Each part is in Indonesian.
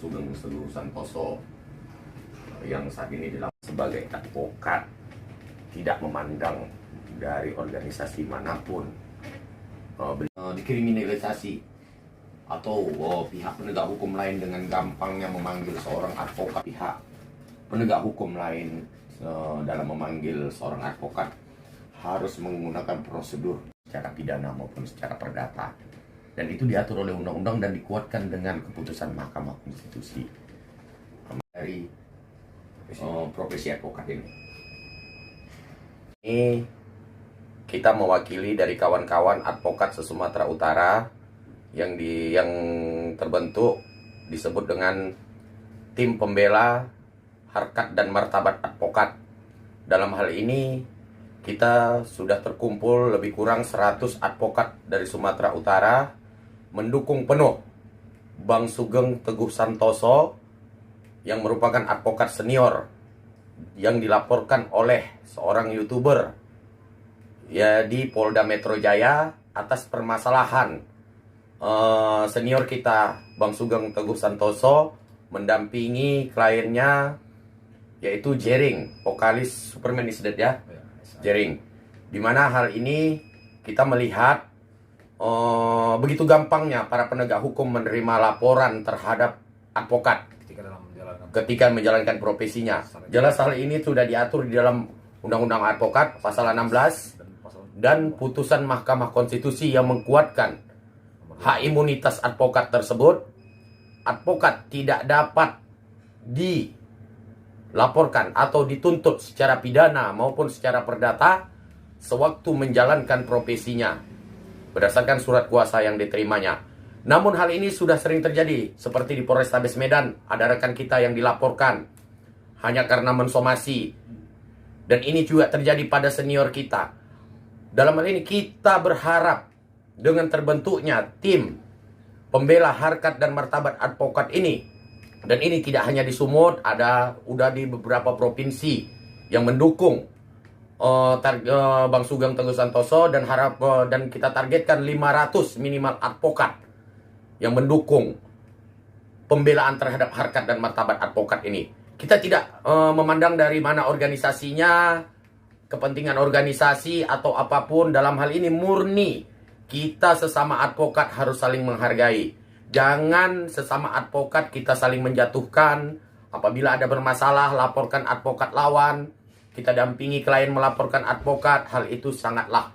Sugeng Teguh Santoso yang saat ini dilakukan sebagai advokat, tidak memandang dari organisasi manapun dikriminalisasi atau pihak penegak hukum lain dengan gampangnya memanggil seorang advokat. Pihak penegak hukum lain dalam memanggil seorang advokat harus menggunakan prosedur secara pidana maupun secara perdata, dan itu diatur oleh undang-undang dan dikuatkan dengan keputusan Mahkamah Konstitusi dari profesi advokat ini. Kita mewakili dari kawan-kawan advokat se-Sumatera Utara yang terbentuk disebut dengan Tim Pembela Harkat dan Martabat Advokat. Dalam hal ini kita sudah terkumpul lebih kurang 100 advokat dari Sumatera Utara mendukung penuh Bang Sugeng Teguh Santoso yang merupakan advokat senior yang dilaporkan oleh seorang YouTuber ya di Polda Metro Jaya atas permasalahan senior kita Bang Sugeng Teguh Santoso mendampingi kliennya yaitu Jering, vokalis Superman is Dead ya, Jering. Dimana hal ini kita melihat begitu gampangnya para penegak hukum menerima laporan terhadap advokat ketika menjalankan profesinya. Jelas hal ini sudah diatur di dalam Undang-Undang Advokat pasal 16 dan putusan Mahkamah Konstitusi yang mengkuatkan hak imunitas advokat tersebut. Advokat tidak dapat dilaporkan atau dituntut secara pidana maupun secara perdata sewaktu menjalankan profesinya berdasarkan surat kuasa yang diterimanya. Namun hal ini sudah sering terjadi, seperti di Polrestabes Medan ada rekan kita yang dilaporkan hanya karena mensomasi, dan ini juga terjadi pada senior kita. Dalam hal ini kita berharap dengan terbentuknya tim pembela harkat dan martabat advokat ini, dan ini tidak hanya di Sumut, udah di beberapa provinsi yang mendukung Bang Sugeng Teguh Santoso, dan kita targetkan 500 minimal advokat yang mendukung pembelaan terhadap harkat dan martabat advokat ini. Kita tidak memandang dari mana organisasinya, kepentingan organisasi atau apapun. Dalam hal ini murni kita sesama advokat harus saling menghargai. Jangan sesama advokat kita saling menjatuhkan. Apabila ada bermasalah, laporkan advokat lawan. Kita dampingi klien melaporkan advokat. Hal itu sangatlah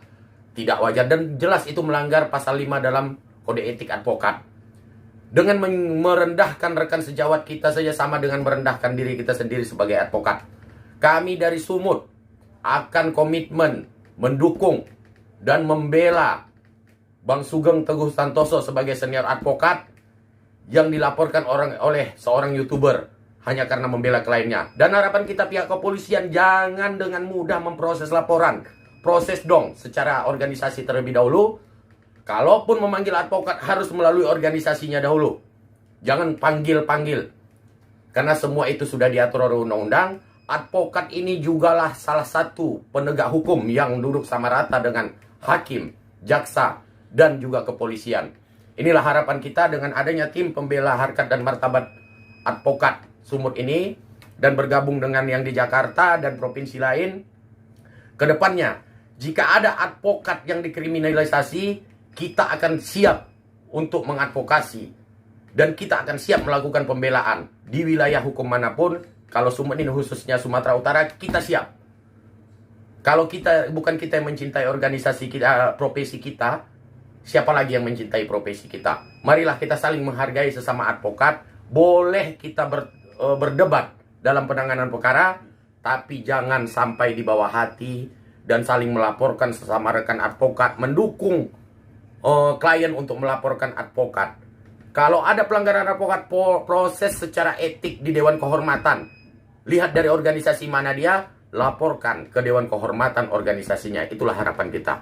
tidak wajar dan jelas itu melanggar pasal 5 dalam kode etik advokat. Dengan merendahkan rekan sejawat kita saja sama dengan merendahkan diri kita sendiri sebagai advokat. Kami dari Sumut akan komitmen mendukung dan membela Bang Sugeng Teguh Santoso sebagai senior advokat yang dilaporkan oleh seorang YouTuber hanya karena membela kliennya. Dan harapan kita pihak kepolisian jangan dengan mudah memproses laporan. Proses dong secara organisasi terlebih dahulu. Kalaupun memanggil advokat harus melalui organisasinya dahulu. Jangan panggil-panggil. Karena semua itu sudah diatur oleh undang-undang. Advokat ini jugalah salah satu penegak hukum yang duduk sama rata dengan hakim, jaksa, dan juga kepolisian. Inilah harapan kita dengan adanya tim pembela harkat dan martabat advokat Sumut ini, dan bergabung dengan yang di Jakarta dan provinsi lain. Kedepannya, jika ada advokat yang dikriminalisasi, kita akan siap untuk mengadvokasi. Dan kita akan siap melakukan pembelaan di wilayah hukum manapun. Kalau Sumut ini khususnya Sumatera Utara, kita siap. Kalau bukan kita yang mencintai organisasi kita, profesi kita, siapa lagi yang mencintai profesi kita? Marilah kita saling menghargai sesama advokat. Boleh kita berdebat dalam penanganan perkara, tapi jangan sampai di bawah hati dan saling melaporkan sesama rekan advokat, mendukung klien untuk melaporkan advokat. Kalau ada pelanggaran advokat, proses secara etik di Dewan Kehormatan. Lihat dari organisasi mana dia, laporkan ke Dewan Kehormatan organisasinya. Itulah harapan kita.